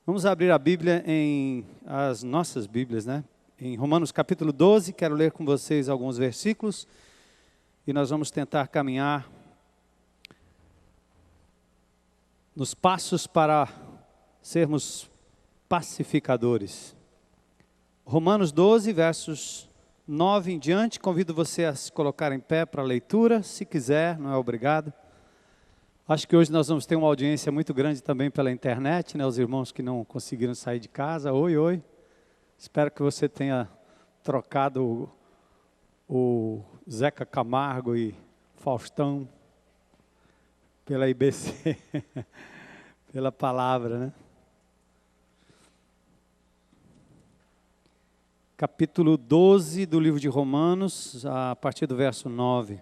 Vamos abrir a Bíblia as nossas Bíblias, né? Em Romanos capítulo 12, quero ler com vocês alguns versículos e nós vamos tentar caminhar nos passos para sermos pacificadores. Romanos 12, versos 9 em diante, convido você a se colocar em pé para a leitura, se quiser, não é obrigado. Acho que hoje nós vamos ter uma audiência muito grande também pela internet, né? Os irmãos que não conseguiram sair de casa, oi. Espero que você tenha trocado o Zeca Camargo e Faustão pela IBC, pela palavra, né? Capítulo 12 do livro de Romanos, a partir do verso 9.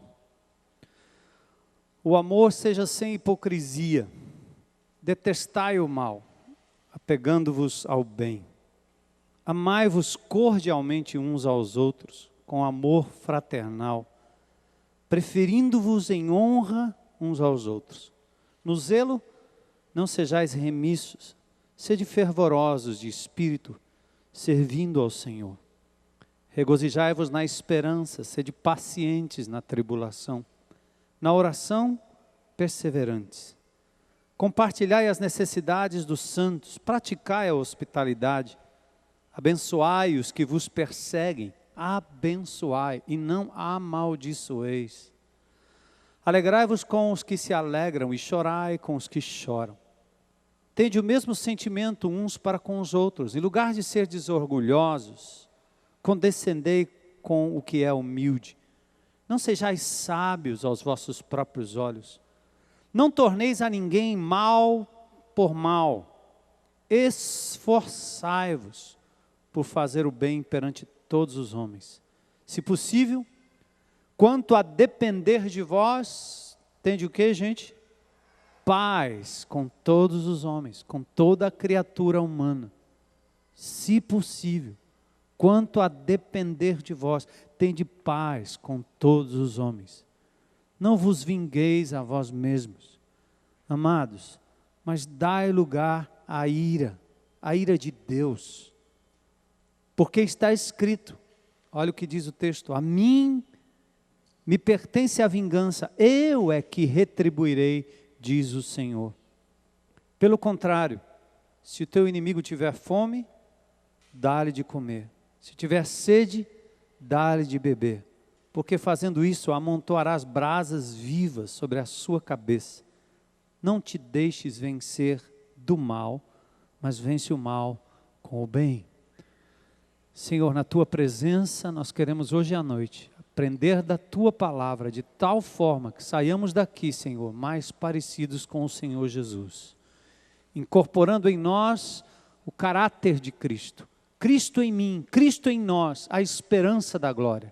O amor seja sem hipocrisia, detestai o mal, apegando-vos ao bem. Amai-vos cordialmente uns aos outros, com amor fraternal, preferindo-vos em honra uns aos outros. No zelo, não sejais remissos, sede fervorosos de espírito, servindo ao Senhor. Regozijai-vos na esperança, sede pacientes na tribulação. Na oração, perseverantes. Compartilhai as necessidades dos santos, praticai a hospitalidade. Abençoai os que vos perseguem, abençoai e não amaldiçoeis. Alegrai-vos com os que se alegram e chorai com os que choram. Tende o mesmo sentimento uns para com os outros. Em lugar de ser desorgulhosos, condescendei com o que é humilde. Não sejais sábios aos vossos próprios olhos. Não torneis a ninguém mal por mal. Esforçai-vos por fazer o bem perante todos os homens. Se possível, quanto a depender de vós, tende o que, gente? Paz com todos os homens, com toda a criatura humana. Se possível, quanto a depender de vós, tende paz com todos os homens. Não vos vingueis a vós mesmos, amados, mas dai lugar à ira de Deus. Porque está escrito, olha o que diz o texto: a mim me pertence a vingança, eu é que retribuirei, diz o Senhor. Pelo contrário, se o teu inimigo tiver fome, dá-lhe de comer. Se tiver sede, dá-lhe de beber, porque fazendo isso amontoarás brasas vivas sobre a sua cabeça. Não te deixes vencer do mal, mas vence o mal com o bem. Senhor, na tua presença nós queremos hoje à noite aprender da tua palavra de tal forma que saiamos daqui, Senhor, mais parecidos com o Senhor Jesus, incorporando em nós o caráter de Cristo. Cristo em mim, Cristo em nós, a esperança da glória.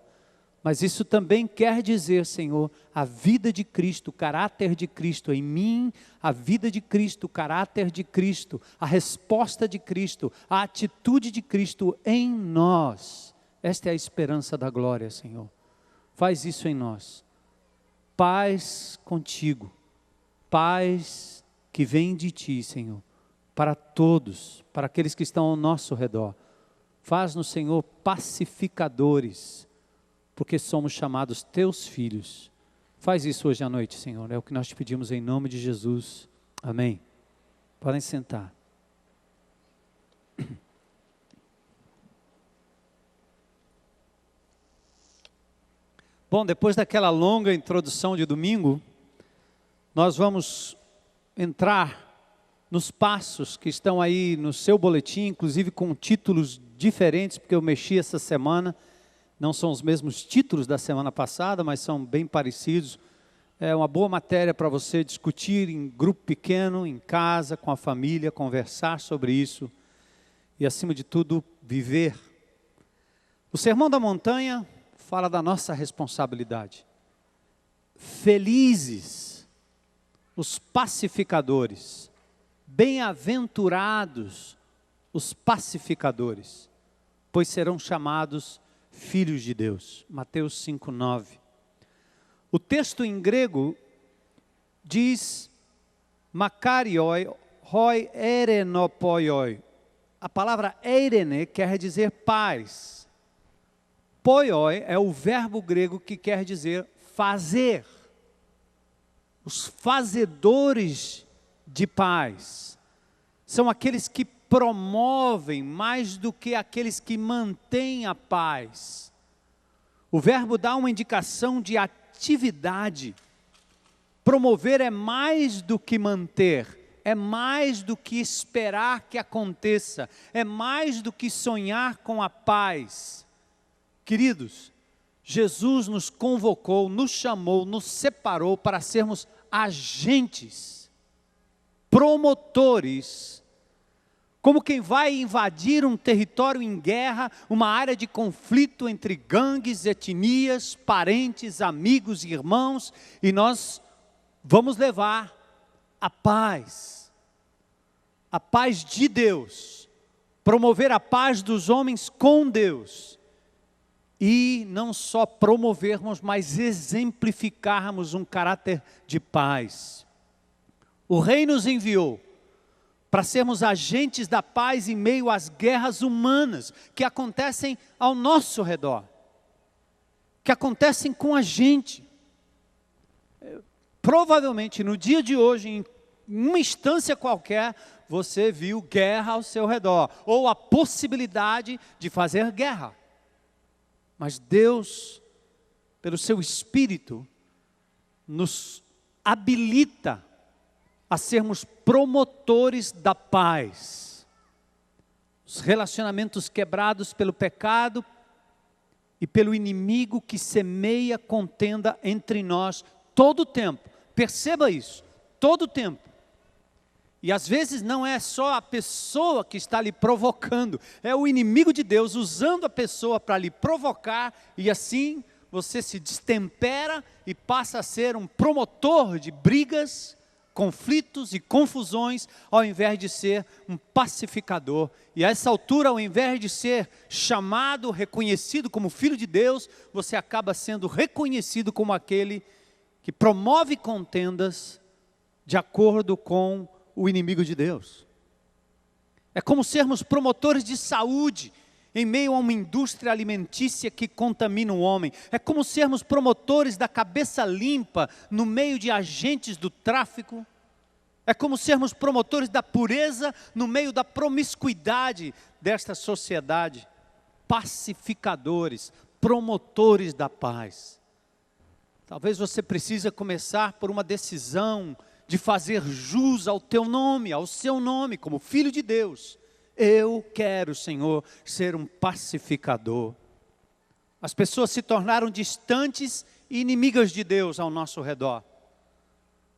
Mas isso também quer dizer, Senhor, a vida de Cristo, o caráter de Cristo em mim, a vida de Cristo, o caráter de Cristo, a resposta de Cristo, a atitude de Cristo em nós. Esta é a esperança da glória, Senhor. Faz isso em nós. Paz contigo, paz que vem de ti, Senhor, para todos, para aqueles que estão ao nosso redor. Faz-nos, Senhor, pacificadores, porque somos chamados teus filhos. Faz isso hoje à noite, Senhor, é o que nós te pedimos em nome de Jesus. Amém. Podem sentar. Bom, depois daquela longa introdução de domingo, nós vamos entrar nos passos que estão aí no seu boletim, inclusive com títulos diferentes, porque eu mexi essa semana, não são os mesmos títulos da semana passada, mas são bem parecidos. É uma boa matéria para você discutir em grupo pequeno, em casa, com a família, conversar sobre isso e, acima de tudo, viver. O Sermão da Montanha fala da nossa responsabilidade. Felizes os pacificadores, bem-aventurados os pacificadores, pois serão chamados filhos de Deus. Mateus 5:9. O texto em grego diz Makarioi hoi erenopoioi. A palavra eirene quer dizer paz. Poioi é o verbo grego que quer dizer fazer. Os fazedores de paz são aqueles que promovem mais do que aqueles que mantêm a paz. O verbo dá uma indicação de atividade. Promover é mais do que manter, é mais do que esperar que aconteça, é mais do que sonhar com a paz. Queridos, Jesus nos convocou, nos chamou, nos separou para sermos agentes, promotores, como quem vai invadir um território em guerra, uma área de conflito entre gangues, etnias, parentes, amigos, irmãos, e nós vamos levar a paz de Deus, promover a paz dos homens com Deus, e não só promovermos, mas exemplificarmos um caráter de paz. O Rei nos enviou para sermos agentes da paz em meio às guerras humanas que acontecem ao nosso redor, que acontecem com a gente. Provavelmente no dia de hoje, em uma instância qualquer, você viu guerra ao seu redor, ou a possibilidade de fazer guerra. Mas Deus, pelo seu Espírito, nos habilita a sermos promotores da paz. Os relacionamentos quebrados pelo pecado e pelo inimigo que semeia contenda entre nós todo o tempo. Perceba isso, todo o tempo. E às vezes não é só a pessoa que está lhe provocando, é o inimigo de Deus usando a pessoa para lhe provocar, e assim você se destempera e passa a ser um promotor de brigas, conflitos e confusões, ao invés de ser um pacificador. E a essa altura, ao invés de ser chamado, reconhecido como filho de Deus, você acaba sendo reconhecido como aquele que promove contendas de acordo com o inimigo de Deus. É como sermos promotores de saúde em meio a uma indústria alimentícia que contamina o homem. É como sermos promotores da cabeça limpa no meio de agentes do tráfico. É como sermos promotores da pureza no meio da promiscuidade desta sociedade. Pacificadores, promotores da paz. Talvez você precise começar por uma decisão de fazer jus ao teu nome, ao seu nome, como filho de Deus. Eu quero, Senhor, ser um pacificador. As pessoas se tornaram distantes e inimigas de Deus ao nosso redor.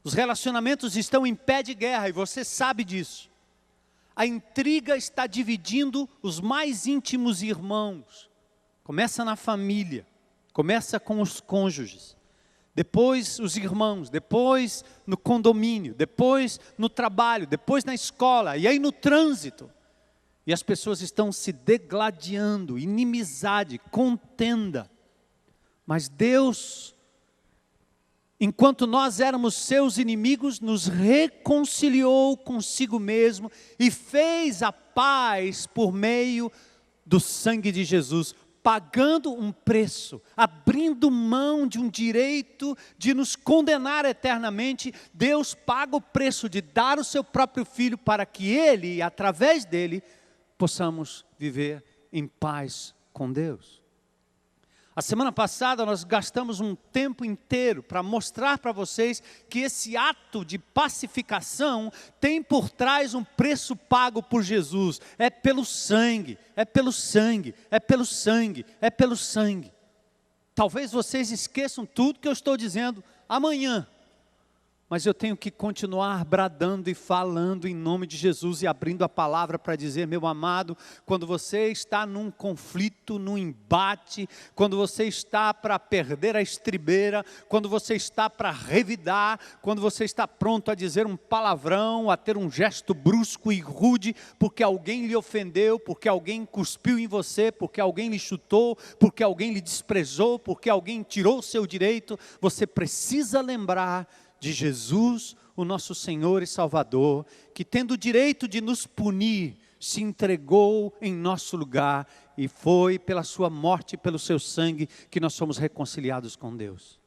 Os relacionamentos estão em pé de guerra e você sabe disso. A intriga está dividindo os mais íntimos irmãos. Começa na família, começa com os cônjuges. Depois os irmãos, depois no condomínio, depois no trabalho, depois na escola, e aí no trânsito. E as pessoas estão se degladiando, inimizade, contenda. Mas Deus, enquanto nós éramos seus inimigos, nos reconciliou consigo mesmo e fez a paz por meio do sangue de Jesus, pagando um preço, abrindo mão de um direito de nos condenar eternamente. Deus paga o preço de dar o seu próprio Filho para que Ele, através dele, possamos viver em paz com Deus. A semana passada nós gastamos um tempo inteiro para mostrar para vocês que esse ato de pacificação tem por trás um preço pago por Jesus. É pelo sangue, é pelo sangue, é pelo sangue, é pelo sangue. Talvez vocês esqueçam tudo que eu estou dizendo amanhã. Mas eu tenho que continuar bradando e falando em nome de Jesus e abrindo a palavra para dizer, meu amado, quando você está num conflito, num embate, quando você está para perder a estribeira, quando você está para revidar, quando você está pronto a dizer um palavrão, a ter um gesto brusco e rude, porque alguém lhe ofendeu, porque alguém cuspiu em você, porque alguém lhe chutou, porque alguém lhe desprezou, porque alguém tirou o seu direito, você precisa lembrar de Jesus, o nosso Senhor e Salvador, que tendo o direito de nos punir, se entregou em nosso lugar, e foi pela sua morte e pelo seu sangue que nós somos reconciliados com Deus.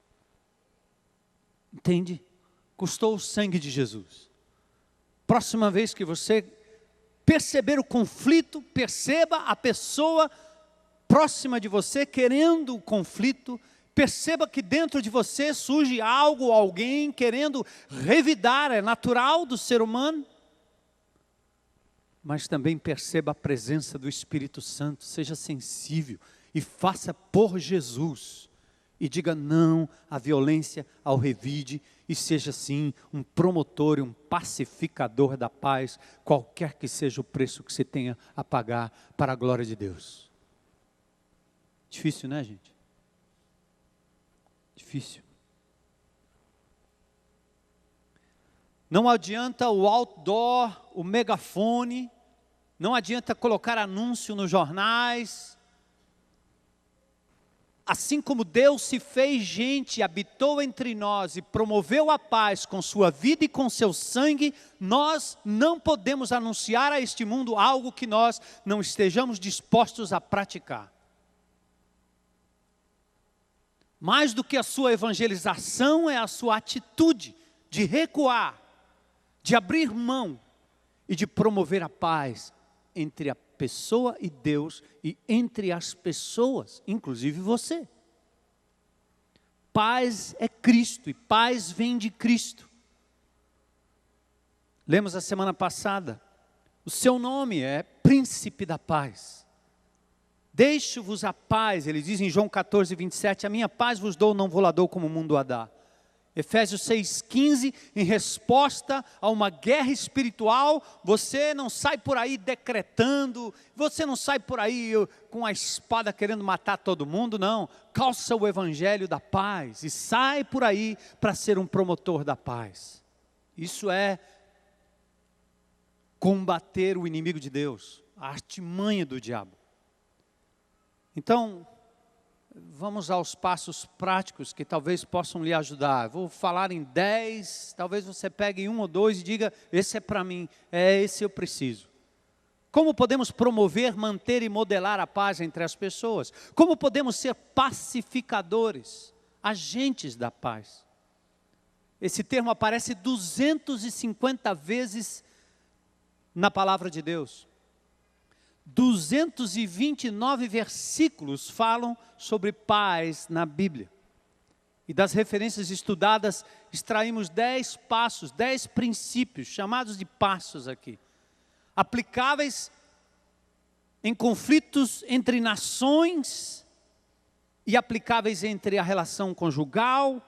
Entende? Custou o sangue de Jesus. Próxima vez que você perceber o conflito, perceba a pessoa próxima de você querendo o conflito, perceba que dentro de você surge algo, alguém querendo revidar, é natural do ser humano. Mas também perceba a presença do Espírito Santo, seja sensível e faça por Jesus. E diga não à violência, ao revide, e seja sim um promotor e um pacificador da paz, qualquer que seja o preço que você tenha a pagar para a glória de Deus. Difícil, né, gente? Difícil. Não adianta o outdoor, o megafone, não adianta colocar anúncio nos jornais. Assim como Deus se fez gente, habitou entre nós e promoveu a paz com sua vida e com seu sangue, nós não podemos anunciar a este mundo algo que nós não estejamos dispostos a praticar. Mais do que a sua evangelização é a sua atitude de recuar, de abrir mão e de promover a paz entre a pessoa e Deus e entre as pessoas, inclusive você. Paz é Cristo e paz vem de Cristo. Lemos a semana passada, o seu nome é Príncipe da Paz. Deixo-vos a paz, ele diz em João 14, 27, a minha paz vos dou, não vou lá dou como o mundo a dá. Efésios 6,15, em resposta a uma guerra espiritual, você não sai por aí decretando, você não sai por aí com a espada querendo matar todo mundo, não. Calça o evangelho da paz e sai por aí para ser um promotor da paz. Isso é combater o inimigo de Deus, a artimanha do diabo. Então, vamos aos passos práticos que talvez possam lhe ajudar. Vou falar em 10, talvez você pegue um ou dois e diga, esse é para mim, esse eu preciso. Como podemos promover, manter e modelar a paz entre as pessoas? Como podemos ser pacificadores, agentes da paz? Esse termo aparece 250 vezes na palavra de Deus. 229 versículos falam sobre paz na Bíblia. E das referências estudadas, extraímos 10 passos, 10 princípios, chamados de passos aqui. Aplicáveis em conflitos entre nações e aplicáveis entre a relação conjugal,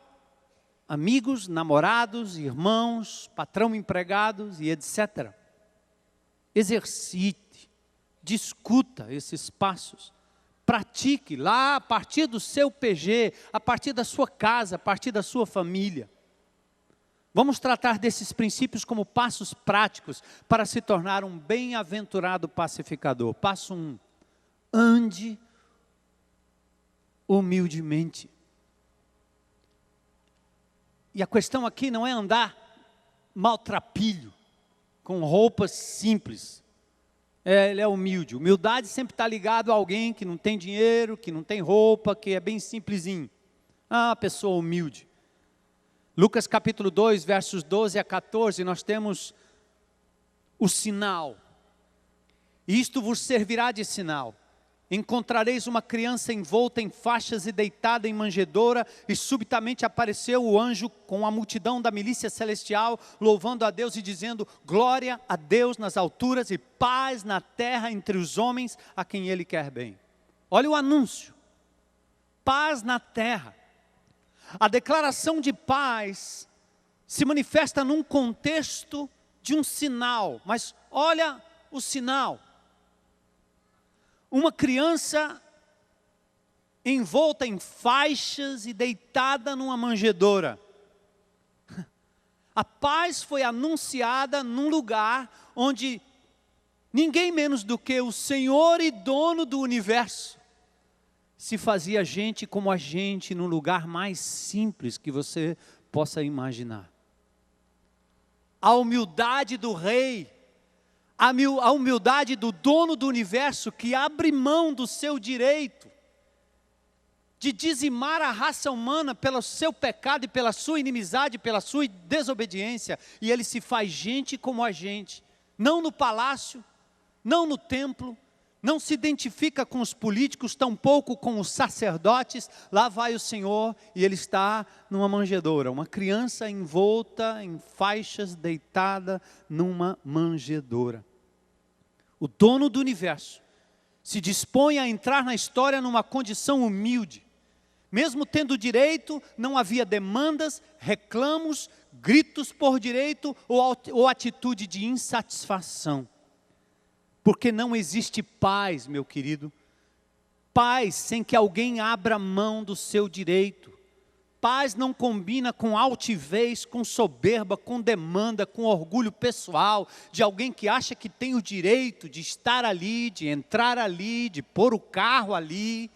amigos, namorados, irmãos, patrão, empregados e etc. Exercite. Discuta esses passos, pratique lá a partir do seu PG, a partir da sua casa, a partir da sua família. Vamos tratar desses princípios como passos práticos para se tornar um bem-aventurado pacificador. Passo 1, ande humildemente. E a questão aqui não é andar maltrapilho, com roupas simples. Ele é humilde. Humildade sempre está ligado a alguém que não tem dinheiro, que não tem roupa, que é bem simplesinho. Pessoa humilde. Lucas capítulo 2, versos 12 a 14, nós temos o sinal. Isto vos servirá de sinal. Encontrareis uma criança envolta em faixas e deitada em manjedoura, e subitamente apareceu o anjo com a multidão da milícia celestial, louvando a Deus e dizendo, glória a Deus nas alturas e paz na terra entre os homens a quem Ele quer bem. Olha o anúncio, paz na terra. A declaração de paz se manifesta num contexto de um sinal, mas olha o sinal. Uma criança envolta em faixas e deitada numa manjedoura. A paz foi anunciada num lugar onde ninguém menos do que o Senhor e dono do universo se fazia gente como a gente, num lugar mais simples que você possa imaginar. a humildade do rei, a humildade do dono do universo que abre mão do seu direito de dizimar a raça humana pelo seu pecado e pela sua inimizade, pela sua desobediência, e ele se faz gente como a gente, não no palácio, não no templo, não se identifica com os políticos, tampouco com os sacerdotes. Lá vai o Senhor e ele está numa manjedoura, uma criança envolta em faixas, deitada numa manjedoura. O dono do universo se dispõe a entrar na história numa condição humilde. Mesmo tendo direito, não havia demandas, reclamos, gritos por direito ou atitude de insatisfação. Porque não existe paz, meu querido, paz sem que alguém abra mão do seu direito. Paz não combina com altivez, com soberba, com demanda, com orgulho pessoal, de alguém que acha que tem o direito de estar ali, de entrar ali, de pôr o carro ali,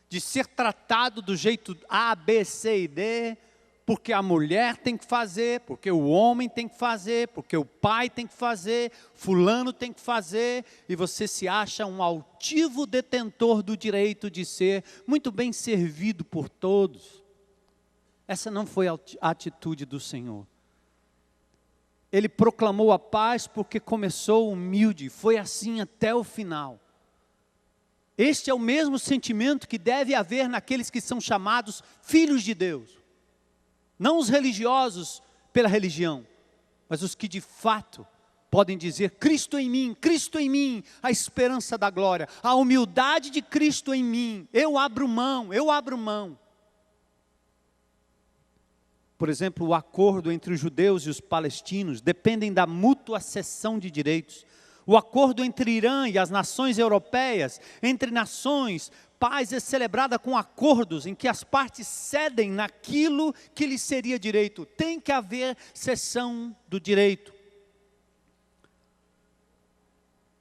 de ser tratado do jeito A, B, C e D, porque a mulher tem que fazer, porque o homem tem que fazer, porque o pai tem que fazer, fulano tem que fazer, e você se acha um altivo detentor do direito de ser muito bem servido por todos. Essa não foi a atitude do Senhor. Ele proclamou a paz porque começou humilde, foi assim até o final. Este é o mesmo sentimento que deve haver naqueles que são chamados filhos de Deus. Não os religiosos pela religião, mas os que de fato podem dizer: Cristo em mim, a esperança da glória, a humildade de Cristo em mim, eu abro mão, eu abro mão. Por exemplo, o acordo entre os judeus e os palestinos dependem da mútua cessão de direitos. O acordo entre Irã e as nações europeias, entre nações, paz é celebrada com acordos em que as partes cedem naquilo que lhes seria direito. Tem que haver cessão do direito.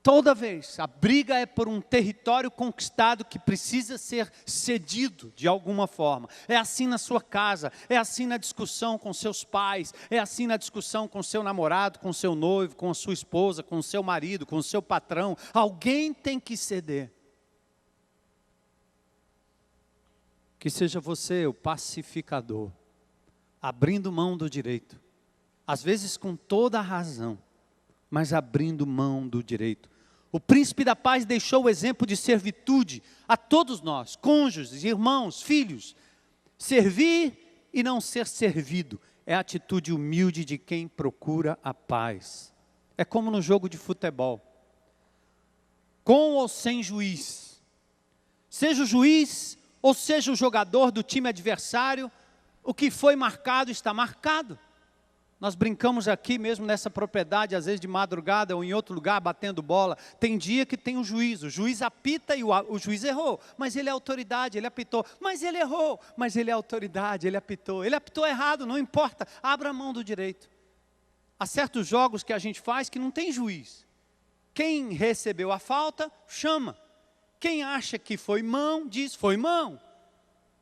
Toda vez, a briga é por um território conquistado que precisa ser cedido de alguma forma. É assim na sua casa, é assim na discussão com seus pais, é assim na discussão com seu namorado, com seu noivo, com a sua esposa, com o seu marido, com o seu patrão. Alguém tem que ceder. Que seja você o pacificador, abrindo mão do direito. Às vezes com toda a razão, mas abrindo mão do direito. O príncipe da paz deixou o exemplo de servitude a todos nós, cônjuges, irmãos, filhos. Servir e não ser servido é a atitude humilde de quem procura a paz. É como no jogo de futebol. Com ou sem juiz. Seja o juiz ou seja o jogador do time adversário, o que foi marcado está marcado. Nós brincamos aqui mesmo nessa propriedade, às vezes de madrugada ou em outro lugar, batendo bola. Tem dia que tem o juiz apita e o juiz errou, mas ele é autoridade, ele apitou. Mas ele errou, mas ele é autoridade, ele apitou errado, não importa, abra a mão do direito. Há certos jogos que a gente faz que não tem juiz. Quem recebeu a falta, chama. Quem acha que foi mão, diz foi mão,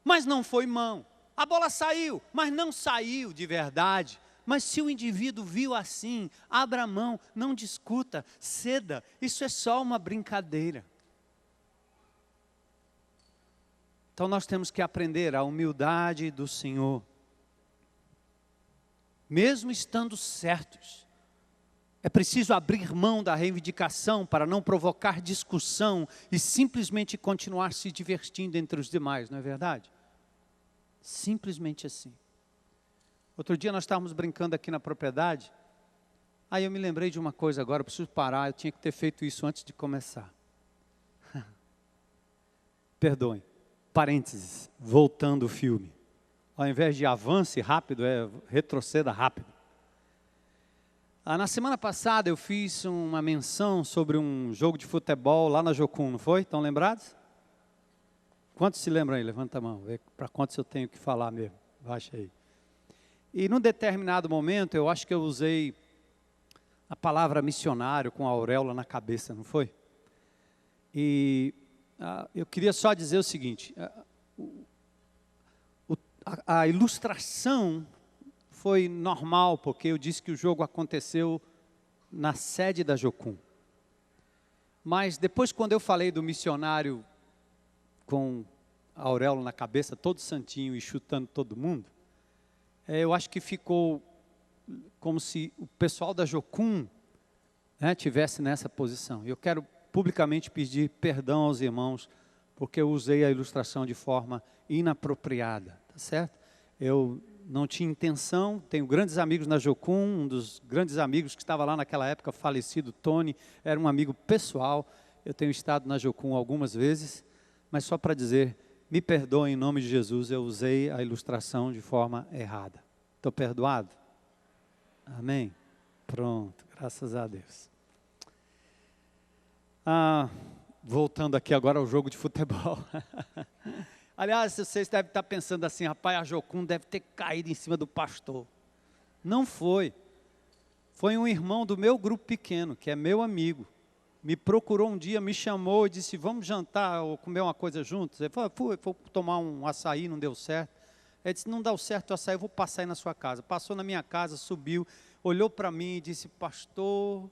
mas não foi mão. A bola saiu, mas não saiu de verdade. Mas se o indivíduo viu assim, abra a mão, não discuta, ceda. Isso é só uma brincadeira. Então nós temos que aprender a humildade do Senhor. Mesmo estando certos, é preciso abrir mão da reivindicação para não provocar discussão e simplesmente continuar se divertindo entre os demais, não é verdade? Simplesmente assim. Outro dia nós estávamos brincando aqui na propriedade, aí eu me lembrei de uma coisa agora, eu preciso parar, eu tinha que ter feito isso antes de começar. Perdoem, parênteses, voltando o filme. Ao invés de avance rápido, retroceda rápido. Na semana passada eu fiz uma menção sobre um jogo de futebol lá na Jocum, não foi? Estão lembrados? Quantos se lembram aí? Levanta a mão, vê para quantos eu tenho que falar mesmo, baixa aí. E num determinado momento, eu acho que eu usei a palavra missionário com a auréola na cabeça, não foi? E eu queria só dizer o seguinte, a ilustração foi normal, porque eu disse que o jogo aconteceu na sede da Jocum. Mas depois, quando eu falei do missionário com a auréola na cabeça, todo santinho e chutando todo mundo, eu acho que ficou como se o pessoal da Jocum, né, tivesse nessa posição. Eu quero publicamente pedir perdão aos irmãos, porque eu usei a ilustração de forma inapropriada, tá certo? Eu não tinha intenção, tenho grandes amigos na Jocum, um dos grandes amigos que estava lá naquela época, falecido, Tony, era um amigo pessoal. Eu tenho estado na Jocum algumas vezes, mas só para dizer, me perdoem em nome de Jesus, eu usei a ilustração de forma errada. Estou perdoado? Amém? Pronto, graças a Deus. Voltando aqui agora ao jogo de futebol. Aliás, vocês devem estar pensando assim, rapaz, a Jocum deve ter caído em cima do pastor. Não foi. Foi um irmão do meu grupo pequeno, que é meu amigo. Me procurou um dia, me chamou e disse, vamos jantar ou comer uma coisa juntos? Ele falou, fui tomar um açaí, não deu certo. Ele disse, não dá certo o açaí, eu vou passar aí na sua casa. Passou na minha casa, subiu, olhou para mim e disse, pastor,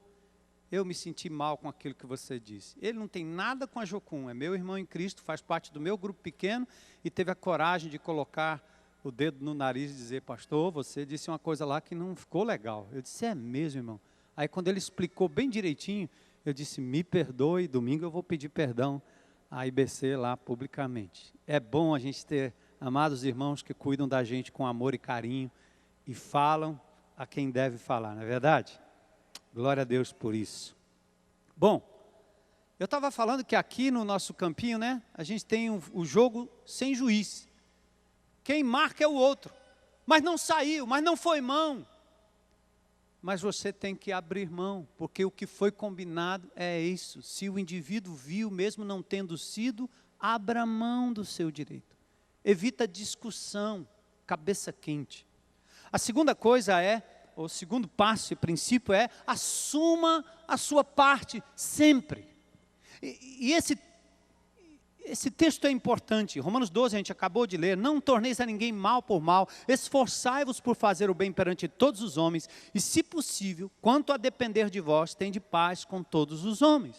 eu me senti mal com aquilo que você disse. Ele não tem nada com a Jocum, é meu irmão em Cristo, faz parte do meu grupo pequeno e teve a coragem de colocar o dedo no nariz e dizer, pastor, você disse uma coisa lá que não ficou legal. Eu disse, é mesmo, irmão? Aí quando ele explicou bem direitinho, eu disse, me perdoe, domingo eu vou pedir perdão à IBC lá publicamente. É bom a gente ter amados irmãos que cuidam da gente com amor e carinho e falam a quem deve falar, não é verdade? Glória a Deus por isso. Bom, eu estava falando que aqui no nosso campinho, né, a gente tem o jogo sem juiz. Quem marca é o outro. Mas não saiu, mas não foi mão. Mas você tem que abrir mão, porque o que foi combinado é isso. Se o indivíduo viu, mesmo não tendo sido, abra mão do seu direito. Evita discussão, cabeça quente. A segunda coisa o segundo passo e princípio é, assuma a sua parte sempre. E esse texto é importante. Romanos 12 a gente acabou de ler. Não torneis a ninguém mal por mal, esforçai-vos por fazer o bem perante todos os homens, e se possível, quanto a depender de vós, tende paz com todos os homens.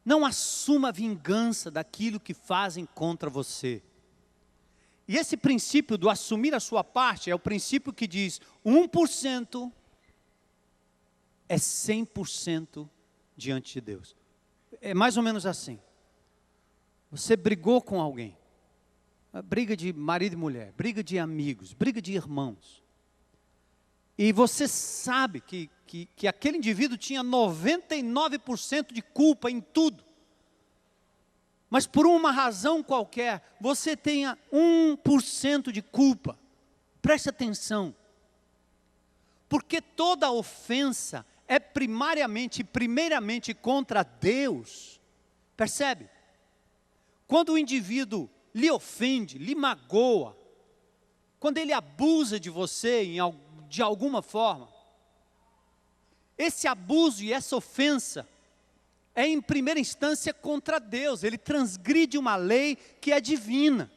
Não assuma vingança daquilo que fazem contra você. E esse princípio do assumir a sua parte é o princípio que diz 1% é 100% diante de Deus. É mais ou menos assim. Você brigou com alguém. Briga de marido e mulher, briga de amigos, briga de irmãos. E você sabe que aquele indivíduo tinha 99% de culpa em tudo. Mas por uma razão qualquer, você tenha 1% de culpa. Preste atenção. Porque toda ofensa é primeiramente contra Deus. Percebe? Quando o indivíduo lhe ofende, lhe magoa, quando ele abusa de você de alguma forma, esse abuso e essa ofensa é em primeira instância contra Deus. Ele transgride uma lei que é divina.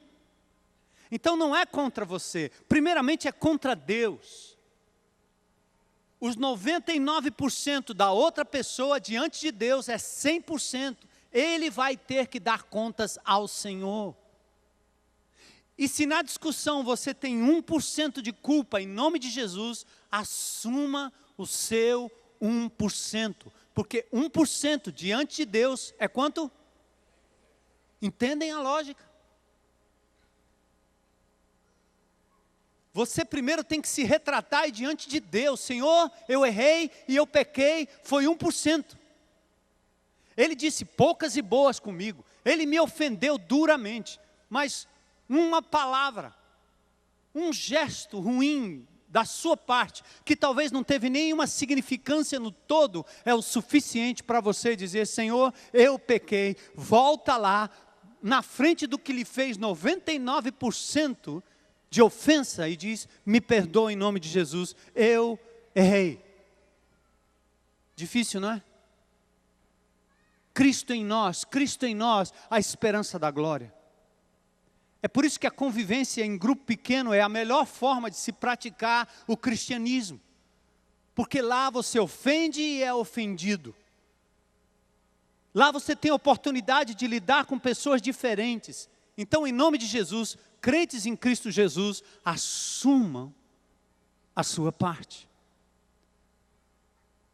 Então não é contra você, primeiramente é contra Deus. Os 99% da outra pessoa diante de Deus é 100%. Ele vai ter que dar contas ao Senhor. E se na discussão você tem 1% de culpa, em nome de Jesus, assuma o seu 1%. Porque 1% diante de Deus é quanto? Entendem a lógica? Você primeiro tem que se retratar diante de Deus. Senhor, eu errei e eu pequei, foi 1%. Ele disse poucas e boas comigo. Ele me ofendeu duramente. Mas uma palavra, um gesto ruim da sua parte, que talvez não teve nenhuma significância no todo, é o suficiente para você dizer, Senhor, eu pequei, volta lá, na frente do que lhe fez 99% de ofensa e diz, me perdoa em nome de Jesus, eu errei. Difícil, não é? Cristo em nós, a esperança da glória. É por isso que a convivência em grupo pequeno é a melhor forma de se praticar o cristianismo. Porque lá você ofende e é ofendido. Lá você tem a oportunidade de lidar com pessoas diferentes. Então, em nome de Jesus, crentes em Cristo Jesus, assumam a sua parte.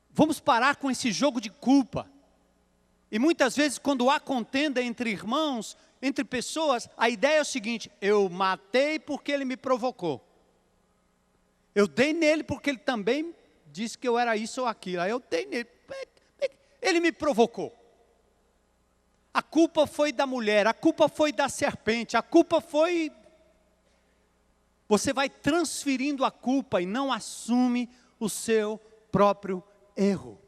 Vamos parar com esse jogo de culpa. E muitas vezes, quando há contenda entre irmãos, entre pessoas, a ideia é o seguinte: eu matei porque ele me provocou. Eu dei nele porque ele também disse que eu era isso ou aquilo. Aí eu dei nele. Ele me provocou. A culpa foi da mulher, a culpa foi da serpente, a culpa foi... Você vai transferindo a culpa e não assume o seu próprio erro.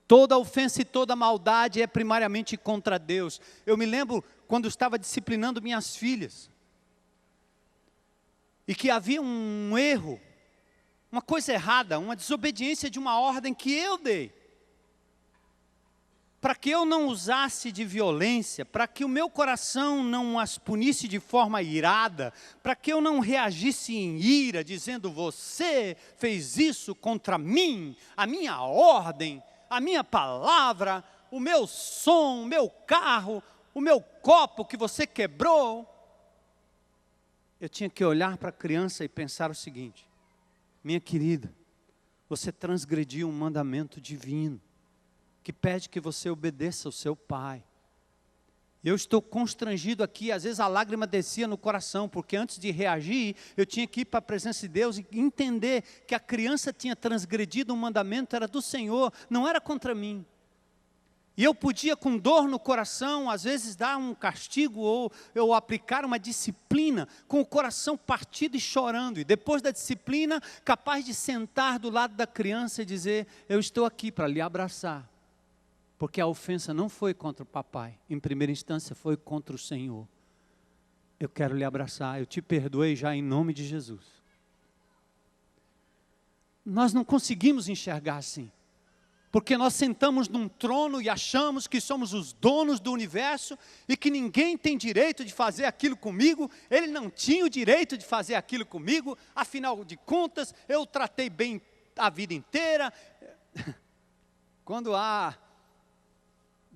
Toda ofensa e toda maldade é primariamente contra Deus. Eu me lembro quando estava disciplinando minhas filhas, e que havia um erro, uma coisa errada, uma desobediência de uma ordem que eu dei. Para que eu não usasse de violência, para que o meu coração não as punisse de forma irada, para que eu não reagisse em ira, dizendo: você fez isso contra mim, a minha ordem, a minha palavra, o meu som, o meu carro, o meu copo que você quebrou. Eu tinha que olhar para a criança e pensar o seguinte: minha querida, você transgrediu um mandamento divino, que pede que você obedeça ao seu pai. Eu estou constrangido aqui, às vezes a lágrima descia no coração, porque antes de reagir, eu tinha que ir para a presença de Deus e entender que a criança tinha transgredido um mandamento, era do Senhor, não era contra mim. E eu podia, com dor no coração, às vezes dar um castigo ou eu aplicar uma disciplina com o coração partido e chorando. E depois da disciplina, capaz de sentar do lado da criança e dizer: eu estou aqui para lhe abraçar. Porque a ofensa não foi contra o papai, em primeira instância foi contra o Senhor. Eu quero lhe abraçar, eu te perdoei já em nome de Jesus. Nós não conseguimos enxergar assim, porque nós sentamos num trono e achamos que somos os donos do universo e que ninguém tem direito de fazer aquilo comigo. Ele não tinha o direito de fazer aquilo comigo, afinal de contas, eu o tratei bem a vida inteira. Quando há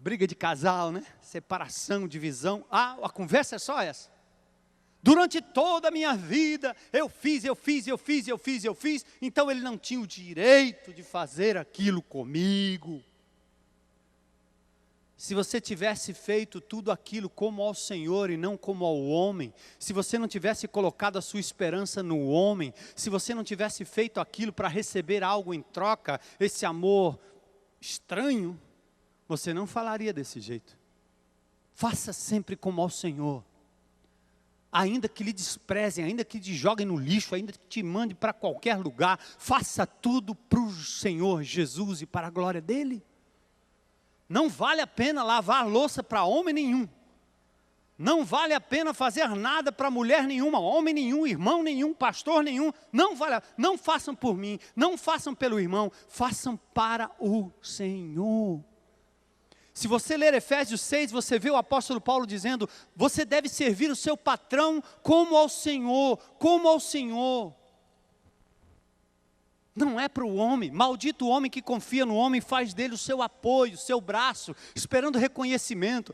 briga de casal, né? Separação, divisão. A conversa é só essa. Durante toda a minha vida, eu fiz. Então ele não tinha o direito de fazer aquilo comigo. Se você tivesse feito tudo aquilo como ao Senhor e não como ao homem, se você não tivesse colocado a sua esperança no homem, se você não tivesse feito aquilo para receber algo em troca, esse amor estranho, você não falaria desse jeito. Faça sempre como ao Senhor. Ainda que lhe desprezem, ainda que te joguem no lixo, ainda que te mandem para qualquer lugar, faça tudo para o Senhor Jesus e para a glória dEle. Não vale a pena lavar louça para homem nenhum. Não vale a pena fazer nada para mulher nenhuma, homem nenhum, irmão nenhum, pastor nenhum. Não façam por mim, não façam pelo irmão, façam para o Senhor. Se você ler Efésios 6, você vê o apóstolo Paulo dizendo: você deve servir o seu patrão como ao Senhor, como ao Senhor. Não é para o homem. Maldito o homem que confia no homem, faz dele o seu apoio, o seu braço, esperando reconhecimento.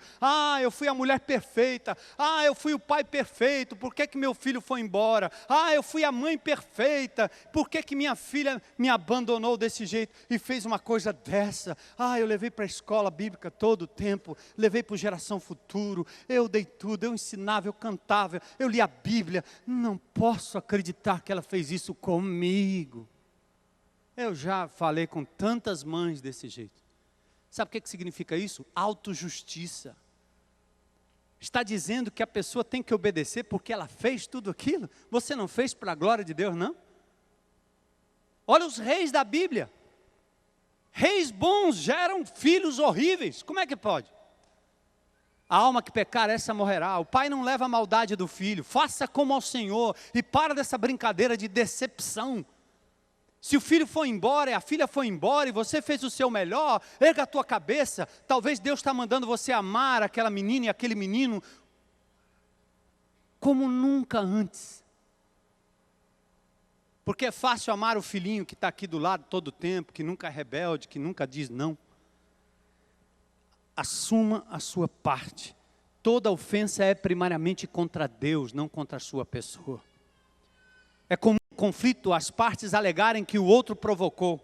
Eu fui a mulher perfeita. Eu fui o pai perfeito. Por que meu filho foi embora? Eu fui a mãe perfeita. Por que minha filha me abandonou desse jeito e fez uma coisa dessa? Eu levei para a escola bíblica todo o tempo, levei para o Geração Futuro, eu dei tudo, eu ensinava, eu cantava, eu li a Bíblia. Não posso acreditar que ela fez isso comigo. Eu já falei com tantas mães desse jeito. Sabe o que significa isso? Autojustiça. Está dizendo que a pessoa tem que obedecer porque ela fez tudo aquilo? Você não fez para a glória de Deus, não? Olha os reis da Bíblia. Reis bons geram filhos horríveis. Como é que pode? A alma que pecar, essa morrerá. O pai não leva a maldade do filho. Faça como ao Senhor e para dessa brincadeira de decepção. Se o filho foi embora e a filha foi embora e você fez o seu melhor, erga a tua cabeça. Talvez Deus está mandando você amar aquela menina e aquele menino como nunca antes. Porque é fácil amar o filhinho que está aqui do lado todo o tempo, que nunca é rebelde, que nunca diz não. Assuma a sua parte. Toda ofensa é primariamente contra Deus, não contra a sua pessoa. É comum conflito as partes alegarem que o outro provocou.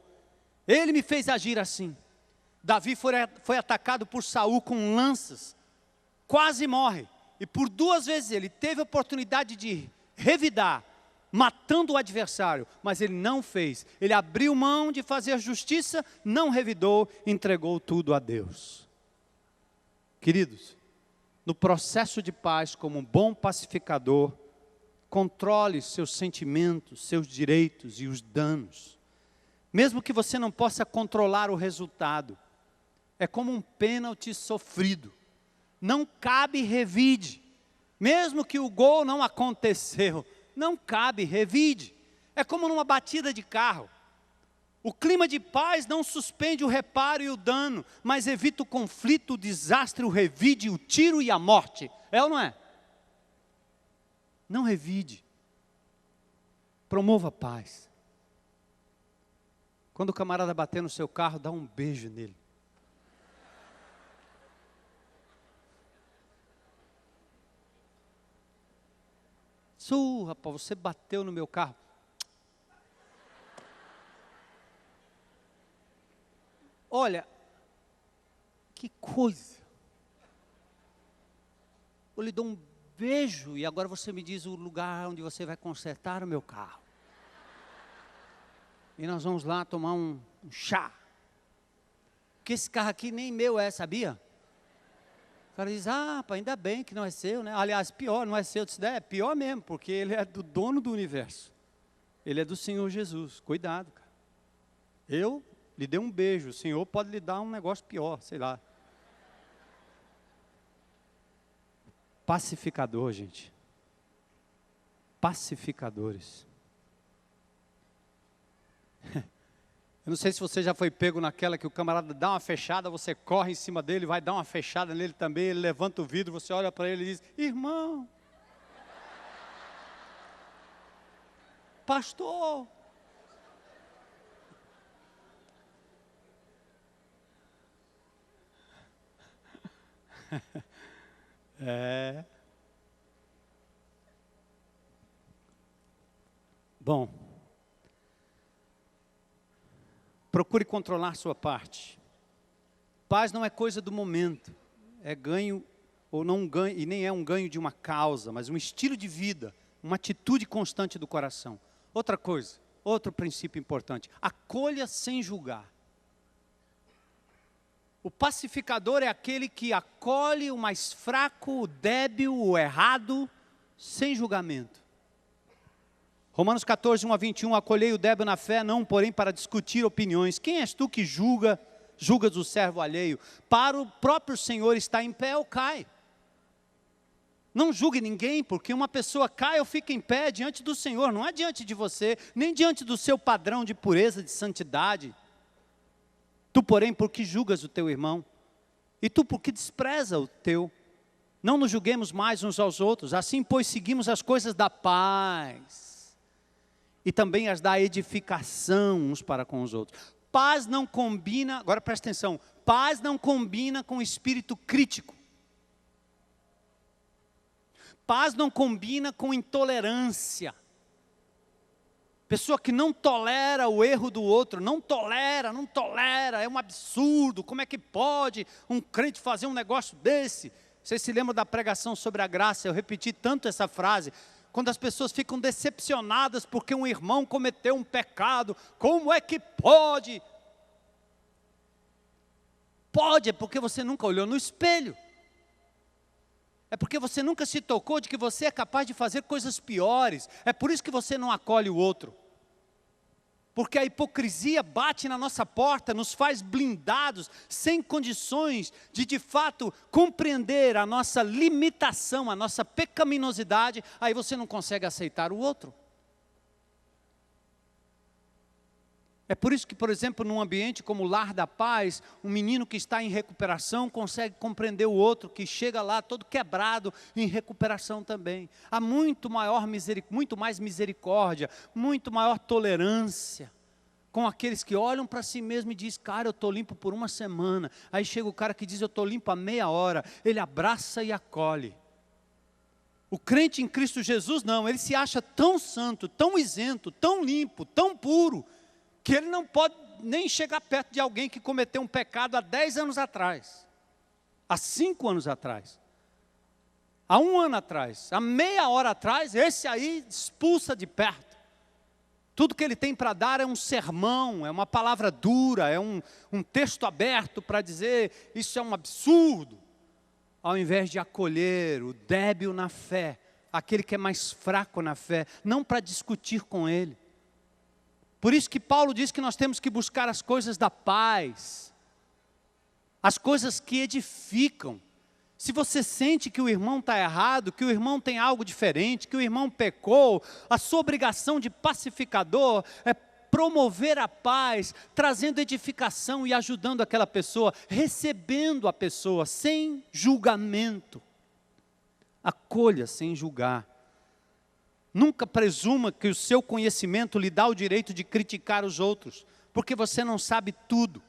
Ele me fez agir assim. Davi foi atacado por Saul com lanças, quase morre. E por 2 vezes ele teve a oportunidade de revidar, matando o adversário, mas ele não fez. Ele abriu mão de fazer justiça, não revidou, entregou tudo a Deus. Queridos, no processo de paz, como um bom pacificador, controle seus sentimentos, seus direitos e os danos. Mesmo que você não possa controlar o resultado, é como um pênalti sofrido. Não cabe revide. Mesmo que o gol não aconteceu, não cabe revide. É como numa batida de carro. O clima de paz não suspende o reparo e o dano, mas evita o conflito, o desastre, o revide, o tiro e a morte. É ou não é? Não revide. Promova a paz. Quando o camarada bater no seu carro, dá um beijo nele. Rapaz, você bateu no meu carro. Olha, que coisa. Eu lhe dou um beijo e agora você me diz o lugar onde você vai consertar o meu carro. E nós vamos lá tomar um chá. Porque esse carro aqui nem meu é, sabia? O cara diz, pá, ainda bem que não é seu, né? Aliás, pior, não é seu. Eu disse, é pior mesmo, porque ele é do dono do universo. Ele é do Senhor Jesus. Cuidado, cara. Eu lhe dei um beijo, o Senhor pode lhe dar um negócio pior, sei lá. Pacificador, gente. Pacificadores. Eu não sei se você já foi pego naquela que o camarada dá uma fechada, você corre em cima dele, vai dar uma fechada nele também, ele levanta o vidro, você olha para ele e diz, irmão, pastor, Bom, procure controlar sua parte. Paz não é coisa do momento, é ganho ou não ganho, e nem é um ganho de uma causa, mas um estilo de vida, uma atitude constante do coração. Outra coisa, outro princípio importante, acolha sem julgar. O pacificador é aquele que acolhe o mais fraco, o débil, o errado, sem julgamento. Romanos 14, 1-21, acolhei o débil na fé, não porém para discutir opiniões. Quem és tu que julgas o servo alheio? Para o próprio Senhor está em pé ou cai. Não julgue ninguém, porque uma pessoa cai ou fica em pé diante do Senhor, não é diante de você, nem diante do seu padrão de pureza, de santidade. Tu, porém, por que julgas o teu irmão? E tu, por que despreza o teu? Não nos julguemos mais uns aos outros, assim, pois, seguimos as coisas da paz, e também as da edificação uns para com os outros. Paz não combina, agora presta atenção, paz não combina com espírito crítico. Paz não combina com intolerância. Pessoa que não tolera o erro do outro, não tolera, é um absurdo, como é que pode um crente fazer um negócio desse? Vocês se lembram da pregação sobre a graça? Eu repeti tanto essa frase, quando as pessoas ficam decepcionadas porque um irmão cometeu um pecado, como é que pode? Pode, é porque você nunca olhou no espelho. É porque você nunca se tocou de que você é capaz de fazer coisas piores. É por isso que você não acolhe o outro. Porque a hipocrisia bate na nossa porta, nos faz blindados, sem condições de fato compreender a nossa limitação, a nossa pecaminosidade, aí você não consegue aceitar o outro. É por isso que, por exemplo, num ambiente como o Lar da Paz, um menino que está em recuperação consegue compreender o outro que chega lá todo quebrado em recuperação também. Há muito mais misericórdia, muito maior tolerância com aqueles que olham para si mesmo e dizem, cara, eu estou limpo por uma semana. Aí chega o cara que diz, eu estou limpo há meia hora. Ele abraça e acolhe. O crente em Cristo Jesus não, ele se acha tão santo, tão isento, tão limpo, tão puro, que ele não pode nem chegar perto de alguém que cometeu um pecado há 10 anos atrás, há 5 anos atrás, há 1 ano atrás, há meia hora atrás, esse aí expulsa de perto. Tudo que ele tem para dar é um sermão, é uma palavra dura, é um texto aberto para dizer, isso é um absurdo, ao invés de acolher o débil na fé, aquele que é mais fraco na fé, não para discutir com ele. Por isso que Paulo diz que nós temos que buscar as coisas da paz, as coisas que edificam. Se você sente que o irmão está errado, que o irmão tem algo diferente, que o irmão pecou, a sua obrigação de pacificador é promover a paz, trazendo edificação e ajudando aquela pessoa, recebendo a pessoa sem julgamento. Acolha sem julgar. Nunca presuma que o seu conhecimento lhe dá o direito de criticar os outros, porque você não sabe tudo.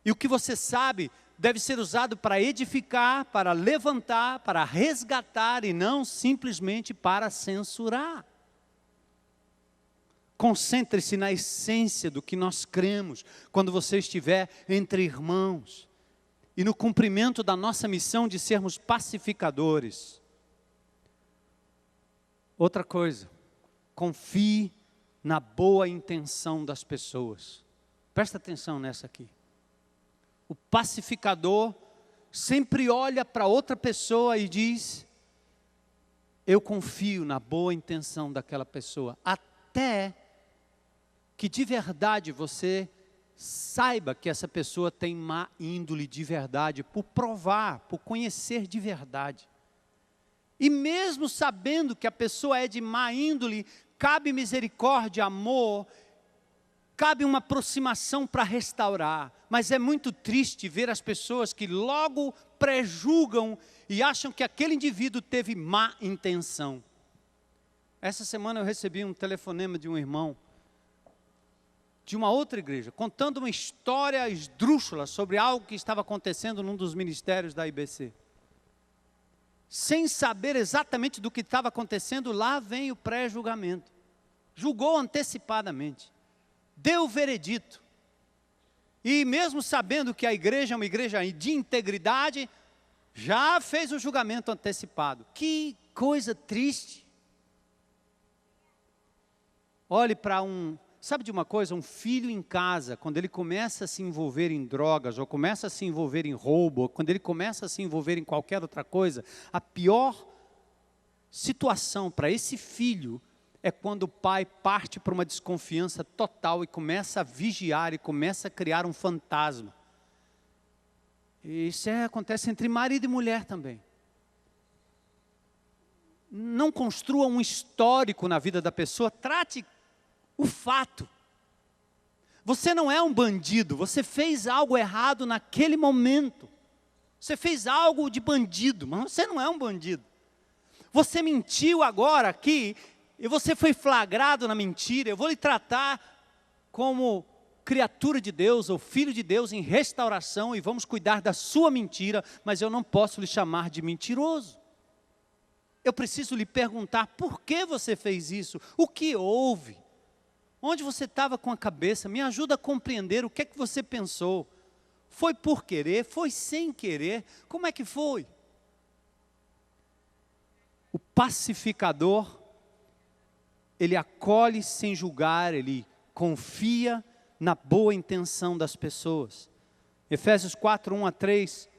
E o que você sabe deve ser usado para edificar, para levantar, para resgatar e não simplesmente para censurar. Concentre-se na essência do que nós cremos, quando você estiver entre irmãos, e no cumprimento da nossa missão de sermos pacificadores. Outra coisa, confie na boa intenção das pessoas. Presta atenção nessa aqui. O pacificador sempre olha para outra pessoa e diz, eu confio na boa intenção daquela pessoa, até que de verdade você saiba que essa pessoa tem má índole de verdade, por provar, por conhecer de verdade. E mesmo sabendo que a pessoa é de má índole, cabe misericórdia, amor, cabe uma aproximação para restaurar. Mas é muito triste ver as pessoas que logo prejulgam e acham que aquele indivíduo teve má intenção. Essa semana eu recebi um telefonema de um irmão, de uma outra igreja, contando uma história esdrúxula sobre algo que estava acontecendo num dos ministérios da IBC. Sem saber exatamente do que estava acontecendo, lá vem o pré-julgamento. Julgou antecipadamente. Deu o veredito. E mesmo sabendo que a igreja é uma igreja de integridade, já fez o julgamento antecipado. Que coisa triste. Olhe para sabe de uma coisa? Um filho em casa, quando ele começa a se envolver em drogas, ou começa a se envolver em roubo, ou quando ele começa a se envolver em qualquer outra coisa, a pior situação para esse filho é quando o pai parte para uma desconfiança total e começa a vigiar e começa a criar um fantasma. E isso acontece entre marido e mulher também. Não construa um histórico na vida da pessoa, trate o fato. Você não é um bandido, você fez algo errado naquele momento. Você fez algo de bandido, mas você não é um bandido. Você mentiu agora aqui, e você foi flagrado na mentira. Eu vou lhe tratar como criatura de Deus, ou filho de Deus em restauração, e vamos cuidar da sua mentira, mas eu não posso lhe chamar de mentiroso. Eu preciso lhe perguntar, por que você fez isso? O que houve? Onde você estava com a cabeça? Me ajuda a compreender o que é que você pensou. Foi por querer? Foi sem querer? Como é que foi? O pacificador, ele acolhe sem julgar, ele confia na boa intenção das pessoas. Efésios 4, 1 a 3,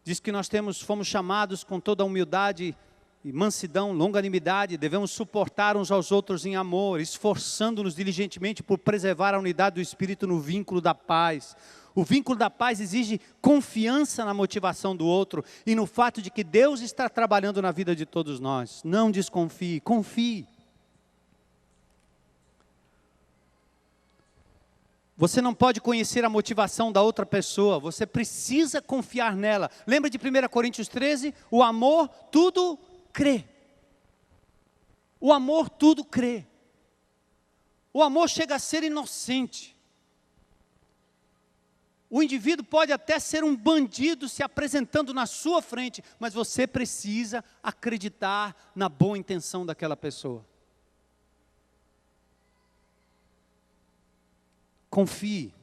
diz que nós fomos chamados com toda a humildade e mansidão, longanimidade, devemos suportar uns aos outros em amor, esforçando-nos diligentemente por preservar a unidade do Espírito no vínculo da paz. O vínculo da paz exige confiança na motivação do outro e no fato de que Deus está trabalhando na vida de todos nós. Não desconfie, confie. Você não pode conhecer a motivação da outra pessoa, você precisa confiar nela. Lembra de 1 Coríntios 13? O amor tudo crê. O amor tudo crê. O amor chega a ser inocente. O indivíduo pode até ser um bandido se apresentando na sua frente, mas você precisa acreditar na boa intenção daquela pessoa. Confie.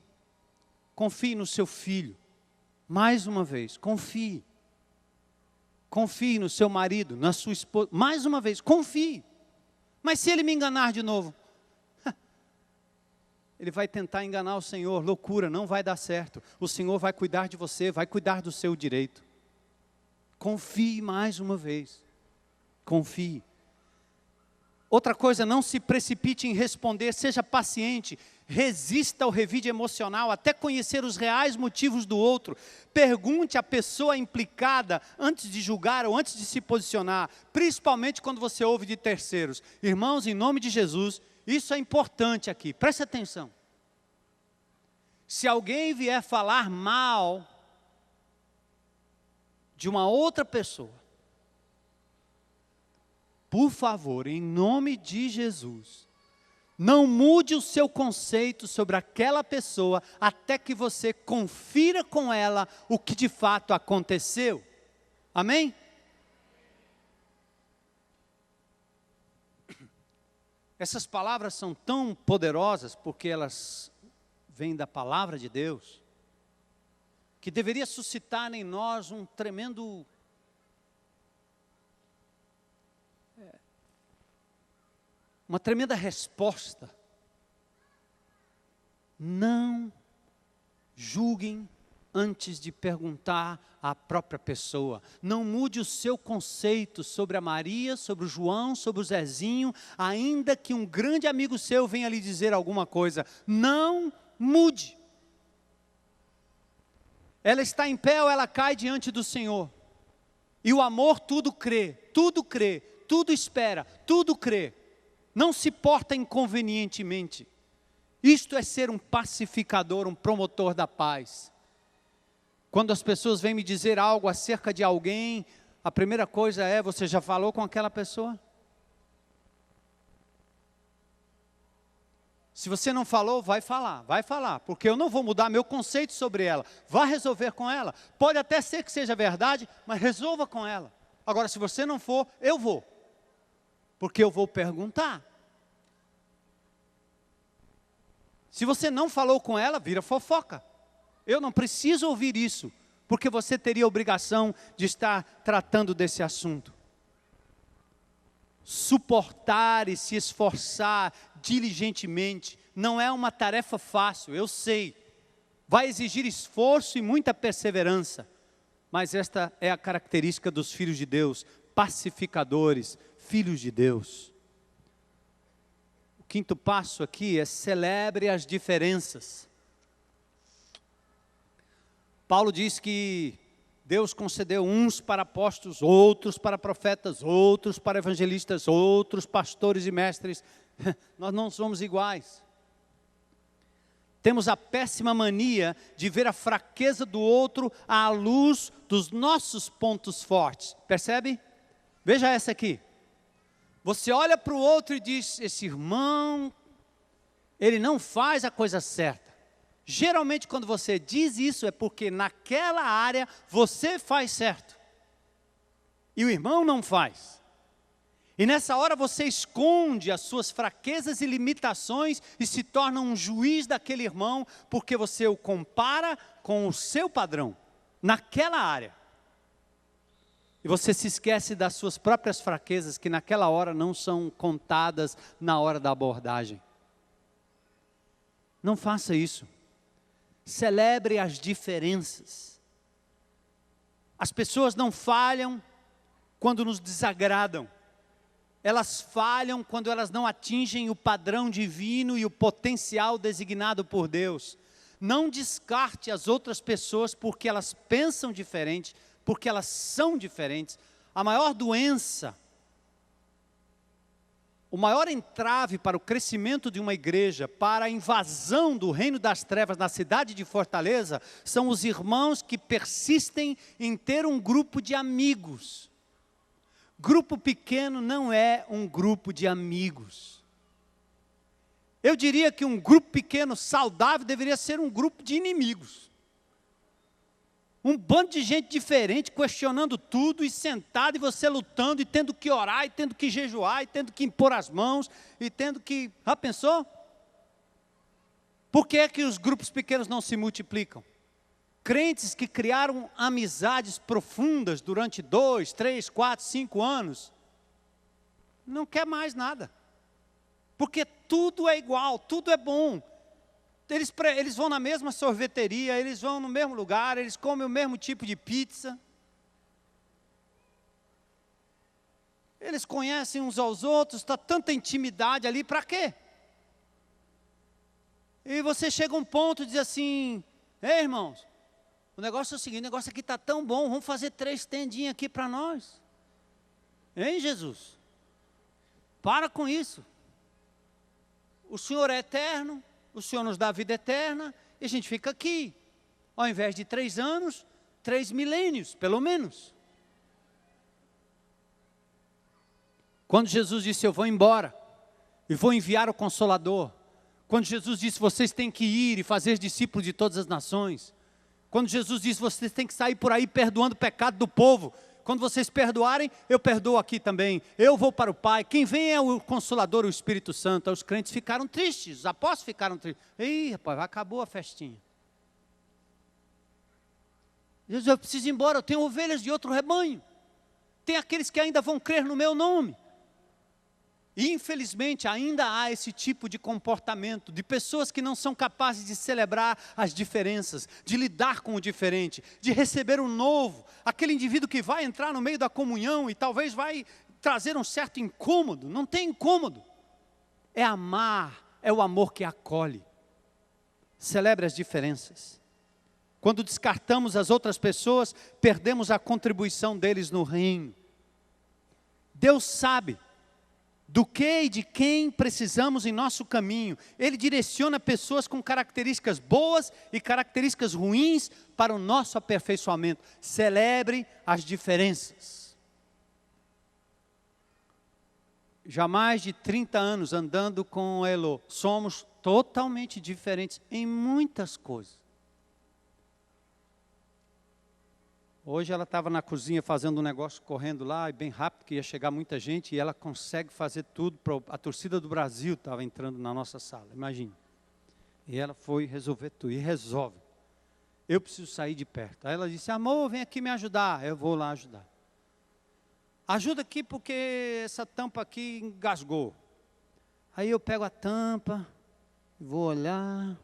Confie no seu filho. Mais uma vez, confie. Confie no seu marido, na sua esposa. Mais uma vez, confie. Mas se ele me enganar de novo, ele vai tentar enganar o Senhor. Loucura, não vai dar certo. O Senhor vai cuidar de você, vai cuidar do seu direito. Confie mais uma vez. Confie. Outra coisa, não se precipite em responder, seja paciente. Resista ao revide emocional, até conhecer os reais motivos do outro. Pergunte à pessoa implicada antes de julgar ou antes de se posicionar, principalmente quando você ouve de terceiros. Irmãos, em nome de Jesus, isso é importante aqui, preste atenção. Se alguém vier falar mal de uma outra pessoa, por favor, em nome de Jesus, não mude o seu conceito sobre aquela pessoa até que você confira com ela o que de fato aconteceu. Amém? Essas palavras são tão poderosas porque elas vêm da palavra de Deus, que deveria suscitar em nós um tremendo uma tremenda resposta. Não julguem antes de perguntar à própria pessoa. Não mude o seu conceito sobre a Maria, sobre o João, sobre o Zezinho, ainda que um grande amigo seu venha lhe dizer alguma coisa. Não mude. Ela está em pé ou ela cai diante do Senhor. E o amor tudo crê, tudo espera, tudo crê. Não se porta inconvenientemente. Isto é ser um pacificador, um promotor da paz. Quando as pessoas vêm me dizer algo acerca de alguém, a primeira coisa é: você já falou com aquela pessoa? Se você não falou, vai falar, porque eu não vou mudar meu conceito sobre ela. Vá resolver com ela. Pode até ser que seja verdade, mas resolva com ela. Agora, se você não for, eu vou. Porque eu vou perguntar. Se você não falou com ela, vira fofoca. Eu não preciso ouvir isso, porque você teria a obrigação de estar tratando desse assunto. Suportar e se esforçar diligentemente não é uma tarefa fácil, eu sei. Vai exigir esforço e muita perseverança. Mas esta é a característica dos filhos de Deus, pacificadores, filhos de Deus. O quinto passo aqui é: celebre as diferenças. Paulo diz que Deus concedeu uns para apóstolos, outros para profetas, outros para evangelistas, outros pastores e mestres. Nós não somos iguais. Temos a péssima mania de ver a fraqueza do outro à luz dos nossos pontos fortes. Percebe? Veja essa aqui. Você olha para o outro e diz: esse irmão, ele não faz a coisa certa. Geralmente quando você diz isso é porque naquela área você faz certo. E o irmão não faz. E nessa hora você esconde as suas fraquezas e limitações e se torna um juiz daquele irmão, porque você o compara com o seu padrão, naquela área. E você se esquece das suas próprias fraquezas, que naquela hora não são contadas na hora da abordagem. Não faça isso. Celebre as diferenças. As pessoas não falham quando nos desagradam. Elas falham quando elas não atingem o padrão divino e o potencial designado por Deus. Não descarte as outras pessoas porque elas pensam diferente, porque elas são diferentes. A maior doença O maior entrave para o crescimento de uma igreja, para a invasão do reino das trevas na cidade de Fortaleza, são os irmãos que persistem em ter um grupo de amigos. Grupo pequeno não é um grupo de amigos. Eu diria que um grupo pequeno saudável deveria ser um grupo de inimigos. Um bando de gente diferente, questionando tudo, e sentado, e você lutando, e tendo que orar, e tendo que jejuar, e tendo que impor as mãos, e tendo que... Já pensou? Por que é que os grupos pequenos não se multiplicam? Crentes que criaram amizades profundas durante 2, 3, 4, 5 anos, não quer mais nada. Porque tudo é igual, tudo é bom. Eles vão na mesma sorveteria, eles vão no mesmo lugar, eles comem o mesmo tipo de pizza. Eles conhecem uns aos outros, está tanta intimidade ali, para quê? E você chega a um ponto e diz assim, ei irmãos, o negócio é o seguinte, o negócio aqui está tão bom, vamos fazer 3 tendinhas aqui para nós. Hein, Jesus? Para com isso. O Senhor é eterno, o Senhor nos dá a vida eterna, e a gente fica aqui. Ao invés de 3 anos, 3 milênios, pelo menos. Quando Jesus disse, eu vou embora, e vou enviar o Consolador. Quando Jesus disse, vocês têm que ir e fazer discípulos de todas as nações. Quando Jesus disse, vocês têm que sair por aí perdoando o pecado do povo. Quando vocês perdoarem, eu perdoo aqui também. Eu vou para o Pai. Quem vem é o Consolador, o Espírito Santo. Os crentes ficaram tristes, os apóstolos ficaram tristes. Ih, rapaz, acabou a festinha. Jesus, eu preciso ir embora, eu tenho ovelhas de outro rebanho. Tem aqueles que ainda vão crer no meu nome. E infelizmente ainda há esse tipo de comportamento, de pessoas que não são capazes de celebrar as diferenças, de lidar com o diferente, de receber o novo, aquele indivíduo que vai entrar no meio da comunhão e talvez vai trazer um certo incômodo. Não tem incômodo, é amar, é o amor que acolhe. Celebre as diferenças. Quando descartamos as outras pessoas, perdemos a contribuição deles no reino. Deus sabe do que e de quem precisamos em nosso caminho. Ele direciona pessoas com características boas e características ruins para o nosso aperfeiçoamento. Celebre as diferenças. Já há mais de 30 anos andando com Elo, somos totalmente diferentes em muitas coisas. Hoje ela estava na cozinha fazendo um negócio, correndo lá, e bem rápido, que ia chegar muita gente, e ela consegue fazer tudo. A torcida do Brasil estava entrando na nossa sala, imagine. E ela foi resolver tudo, e resolve. Eu preciso sair de perto. Aí ela disse, amor, vem aqui me ajudar. Eu vou lá ajudar. Ajuda aqui porque essa tampa aqui engasgou. Aí eu pego a tampa, vou olhar,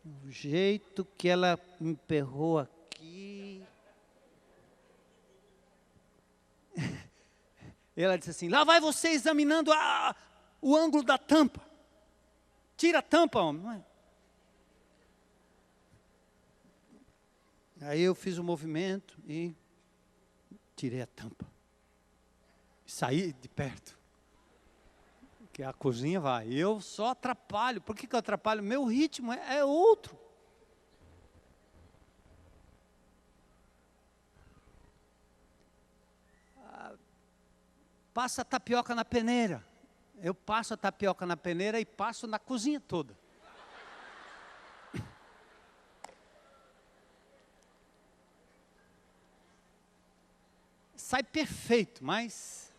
o jeito que ela emperrou aqui. E ela disse assim, lá vai você examinando o ângulo da tampa. Tira a tampa, homem. Aí eu fiz o movimento e tirei a tampa. Saí de perto. Porque a cozinha vai. Eu só atrapalho. Por que eu atrapalho? Meu ritmo é outro. Passa a tapioca na peneira. Eu passo a tapioca na peneira e passo na cozinha toda. Sai perfeito, mas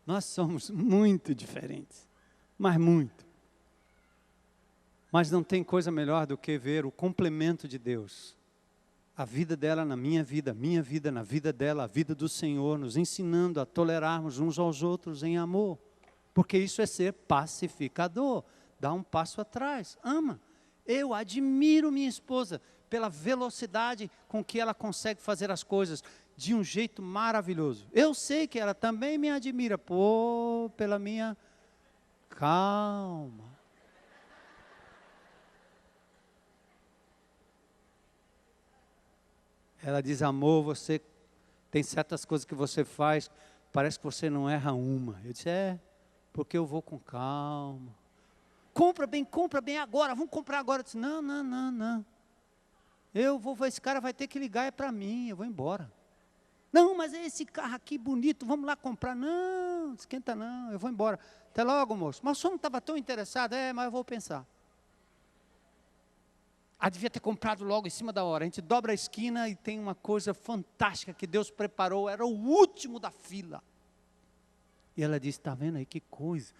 nós somos muito diferentes, mas muito. Mas não tem coisa melhor do que ver o complemento de Deus. A vida dela na minha vida na vida dela, a vida do Senhor, nos ensinando a tolerarmos uns aos outros em amor. Porque isso é ser pacificador, dá um passo atrás, ama. Eu admiro minha esposa pela velocidade com que ela consegue fazer as coisas de um jeito maravilhoso. Eu sei que ela também me admira, pela minha calma. Ela diz, amor, você tem certas coisas que você faz parece que você não erra uma. Eu disse, porque eu vou com calma. Compra bem agora, vamos comprar agora. Eu disse, não. Esse cara vai ter que ligar, é para mim, eu vou embora. Não, mas é esse carro aqui bonito, vamos lá comprar. Não, esquenta não, eu vou embora. Até logo, moço. Mas o senhor não estava tão interessado? Mas eu vou pensar. Devia ter comprado logo em cima da hora. A gente dobra a esquina e tem uma coisa fantástica que Deus preparou, era o último da fila. E ela disse, está vendo aí que coisa?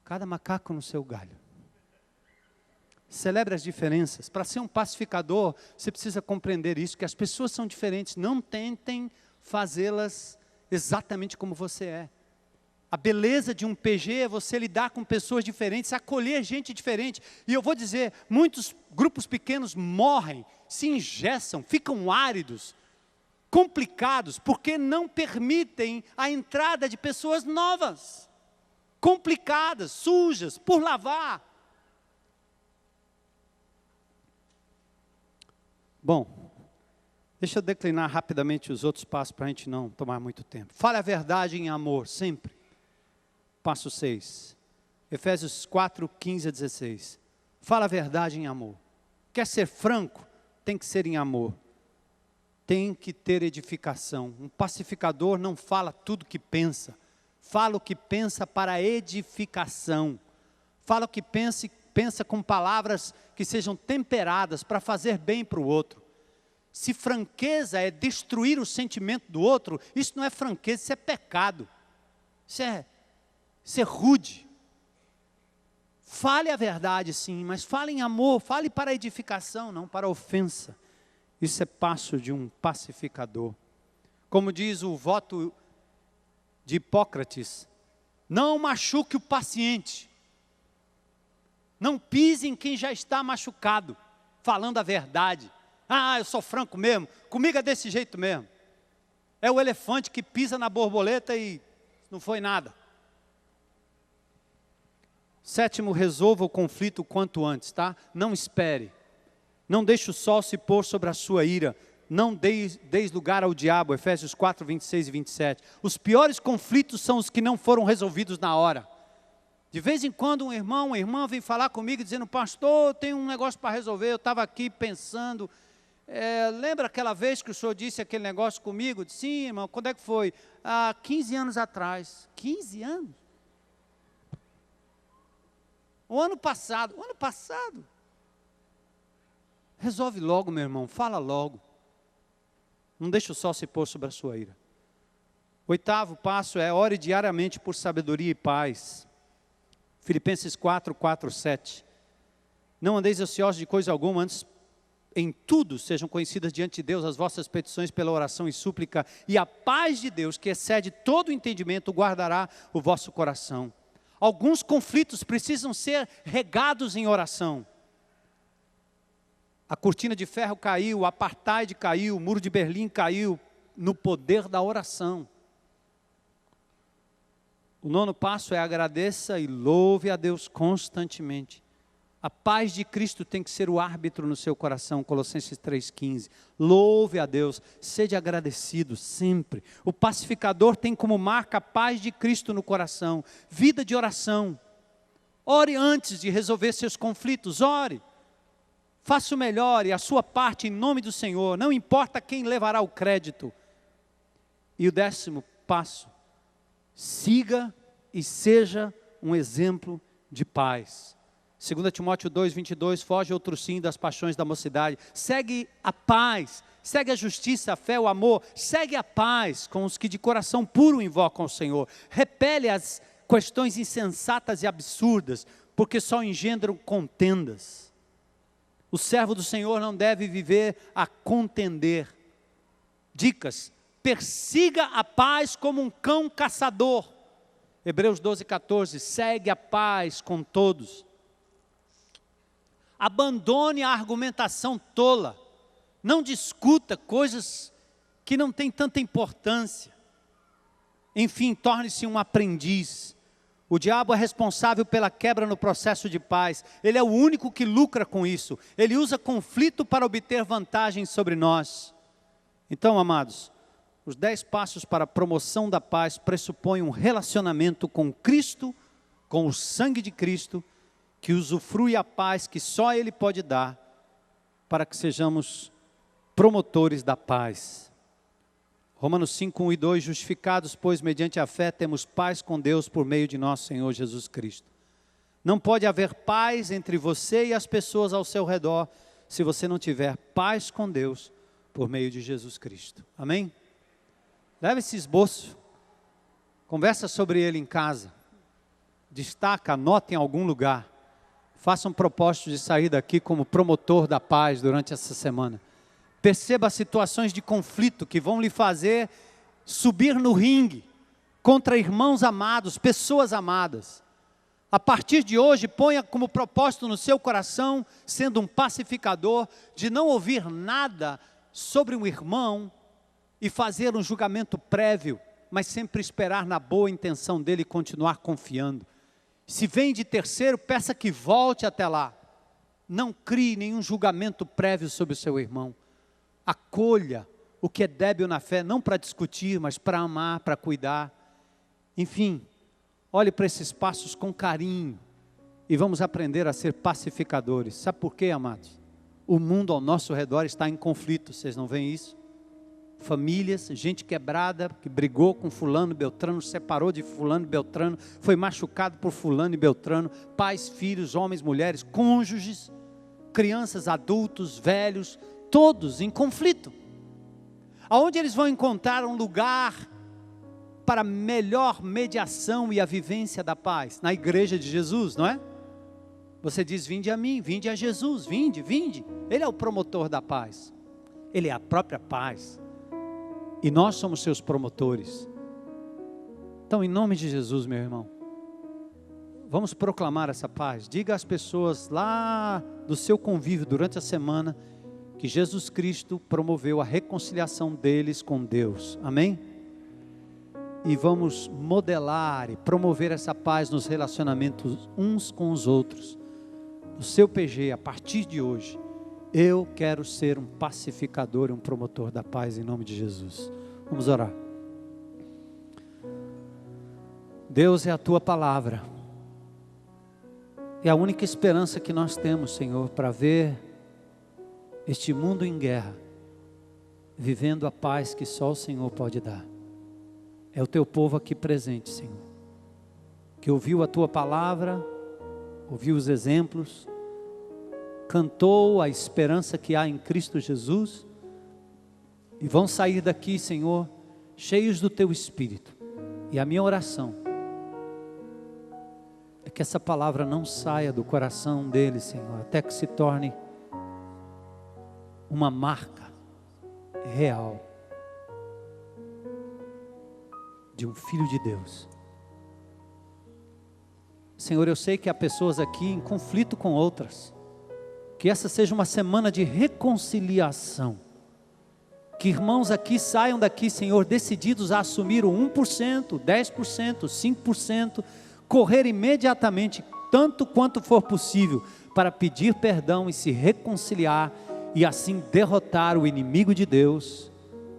Cada macaco no seu galho. Celebre as diferenças. Para ser um pacificador, você precisa compreender isso, que as pessoas são diferentes. Não tentem fazê-las exatamente como você é. A beleza de um PG é você lidar com pessoas diferentes, acolher gente diferente. E eu vou dizer, muitos grupos pequenos morrem, se engessam, ficam áridos, complicados, porque não permitem a entrada de pessoas novas, complicadas, sujas, por lavar. Bom, deixa eu declinar rapidamente os outros passos para a gente não tomar muito tempo. Fale a verdade em amor, sempre. Passo 6. Efésios 4, 15 a 16. Fala a verdade em amor. Quer ser franco? Tem que ser em amor. Tem que ter edificação. Um pacificador não fala tudo que pensa. Fala o que pensa para edificação. Fala o que pensa e pensa com palavras que sejam temperadas para fazer bem para o outro. Se franqueza é destruir o sentimento do outro, isso não é franqueza, isso é pecado. Isso é rude. Fale a verdade sim, mas fale em amor, fale para edificação, não para ofensa. Isso é passo de um pacificador. Como diz o voto de Hipócrates, não machuque o paciente. Não pise em quem já está machucado, falando a verdade. Eu sou franco mesmo, comigo é desse jeito mesmo. É o elefante que pisa na borboleta e não foi nada. 7, resolva o conflito o quanto antes, tá? Não espere. Não deixe o sol se pôr sobre a sua ira. Não deis lugar ao diabo, Efésios 4, 26 e 27. Os piores conflitos são os que não foram resolvidos na hora. De vez em quando um irmão, uma irmã vem falar comigo dizendo, pastor, eu tenho um negócio para resolver, eu estava aqui pensando, lembra aquela vez que o senhor disse aquele negócio comigo? Eu disse, sim, irmão, quando é que foi? 15 anos atrás. 15 anos? O ano passado. Resolve logo, meu irmão, fala logo. Não deixe o sol se pôr sobre a sua ira. 8º passo é, ore diariamente por sabedoria e paz. Filipenses 4, 4, 7. Não andeis ansiosos de coisa alguma, antes em tudo sejam conhecidas diante de Deus as vossas petições pela oração e súplica, e a paz de Deus, que excede todo o entendimento, guardará o vosso coração. Alguns conflitos precisam ser regados em oração. A cortina de ferro caiu, o apartheid caiu, o muro de Berlim caiu, no poder da oração. O 9º passo é agradeça e louve a Deus constantemente. A paz de Cristo tem que ser o árbitro no seu coração, Colossenses 3,15. Louve a Deus, sede agradecido sempre. O pacificador tem como marca a paz de Cristo no coração. Vida de oração. Ore antes de resolver seus conflitos, ore. Faça o melhor e a sua parte em nome do Senhor, não importa quem levará o crédito. E o 10º passo, siga e seja um exemplo de paz. 2 Timóteo 2, 22, foge outro sim das paixões da mocidade. Segue a paz, segue a justiça, a fé, o amor. Segue a paz com os que de coração puro invocam o Senhor. Repele as questões insensatas e absurdas, porque só engendram contendas. O servo do Senhor não deve viver a contender. Dicas: persiga a paz como um cão caçador. Hebreus 12, 14, segue a paz com todos. Abandone a argumentação tola. Não discuta coisas que não têm tanta importância. Enfim, torne-se um aprendiz. O diabo é responsável pela quebra no processo de paz. Ele é o único que lucra com isso. Ele usa conflito para obter vantagem sobre nós. Então, amados, Os 10 passos para a promoção da paz pressupõem um relacionamento com Cristo, com o sangue de Cristo, que usufrui a paz que só Ele pode dar, para que sejamos promotores da paz. Romanos 5, 1 e 2, justificados, pois, mediante a fé, temos paz com Deus por meio de nosso Senhor Jesus Cristo. Não pode haver paz entre você e as pessoas ao seu redor, se você não tiver paz com Deus, por meio de Jesus Cristo. Amém? Leve esse esboço, conversa sobre ele em casa, destaca, anota em algum lugar, faça um propósito de sair daqui como promotor da paz durante essa semana. Perceba situações de conflito que vão lhe fazer subir no ringue, contra irmãos amados, pessoas amadas. A partir de hoje, ponha como propósito no seu coração, sendo um pacificador, de não ouvir nada sobre um irmão e fazer um julgamento prévio, mas sempre esperar na boa intenção dele e continuar confiando. Se vem de terceiro, peça que volte até lá. Não crie nenhum julgamento prévio sobre o seu irmão. Acolha o que é débil na fé, não para discutir, mas para amar, para cuidar. Enfim, olhe para esses passos com carinho e vamos aprender a ser pacificadores. Sabe por quê, amados? O mundo ao nosso redor está em conflito, vocês não veem isso? Famílias, gente quebrada, que brigou com fulano e beltrano, separou de fulano e beltrano, foi machucado por fulano e beltrano, pais, filhos, homens, mulheres, cônjuges, crianças, adultos, velhos, todos em conflito. Aonde eles vão encontrar um lugar para melhor mediação e a vivência da paz? Na igreja de Jesus, não é? Você diz, vinde a mim, vinde a Jesus, vinde. Ele é o promotor da paz. Ele é a própria paz. E nós somos seus promotores. Então, em nome de Jesus, meu irmão, vamos proclamar essa paz. Diga às pessoas lá do seu convívio durante a semana que Jesus Cristo promoveu a reconciliação deles com Deus. Amém? E vamos modelar e promover essa paz nos relacionamentos uns com os outros. No seu PG, a partir de hoje, eu quero ser um pacificador e um promotor da paz em nome de Jesus. Vamos orar. Deus, é a tua palavra. É a única esperança que nós temos, Senhor, para ver este mundo em guerra, vivendo a paz que só o Senhor pode dar. É o teu povo aqui presente, Senhor, que ouviu a tua palavra, ouviu os exemplos, cantou a esperança que há em Cristo Jesus, e vão sair daqui, Senhor, cheios do teu Espírito. E a minha oração é que essa palavra não saia do coração deles, Senhor, até que se torne uma marca real de um filho de Deus. Senhor, eu sei que há pessoas aqui em conflito com outras. Que essa seja uma semana de reconciliação. Que irmãos aqui saiam daqui, Senhor, decididos a assumir o 1%, 10%, 5%, correr imediatamente, tanto quanto for possível, para pedir perdão e se reconciliar, e assim derrotar o inimigo de Deus,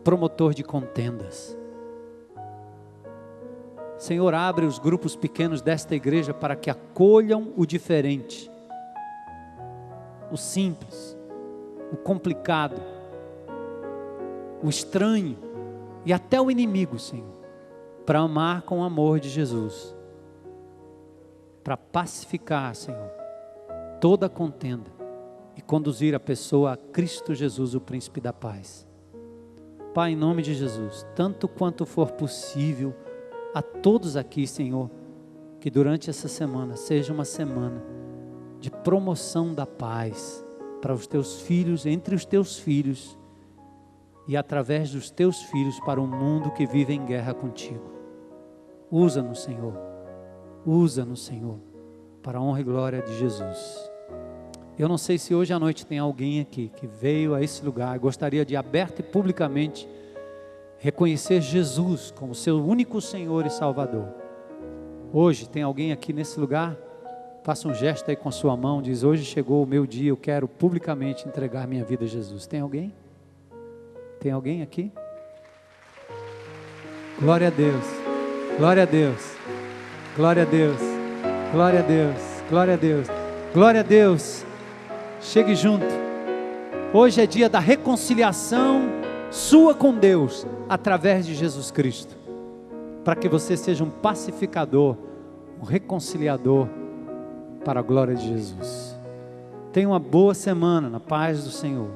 promotor de contendas. Senhor, abre os grupos pequenos desta igreja para que acolham o diferente, o simples, o complicado, o estranho e até o inimigo, Senhor, para amar com o amor de Jesus, para pacificar, Senhor, toda a contenda e conduzir a pessoa a Cristo Jesus, o príncipe da paz. Pai, em nome de Jesus, tanto quanto for possível, a todos aqui, Senhor, que durante essa semana seja uma semana de promoção da paz para os teus filhos, entre os teus filhos e através dos teus filhos para um mundo que vive em guerra contigo. Usa-nos, Senhor, para a honra e glória de Jesus. Eu não sei se hoje à noite tem alguém aqui que veio a esse lugar e gostaria de aberto e publicamente reconhecer Jesus como seu único Senhor e Salvador. Hoje tem alguém aqui nesse lugar? Faça um gesto aí com a sua mão, diz, hoje chegou o meu dia, eu quero publicamente entregar minha vida a Jesus. Tem alguém? Tem alguém aqui? Glória a Deus. Glória a Deus. Glória a Deus. Glória a Deus. Glória a Deus. Glória a Deus. Chegue junto. Hoje é dia da reconciliação sua com Deus, através de Jesus Cristo. Para que você seja um pacificador, um reconciliador, para a glória de Jesus. Tenha uma boa semana na paz do Senhor.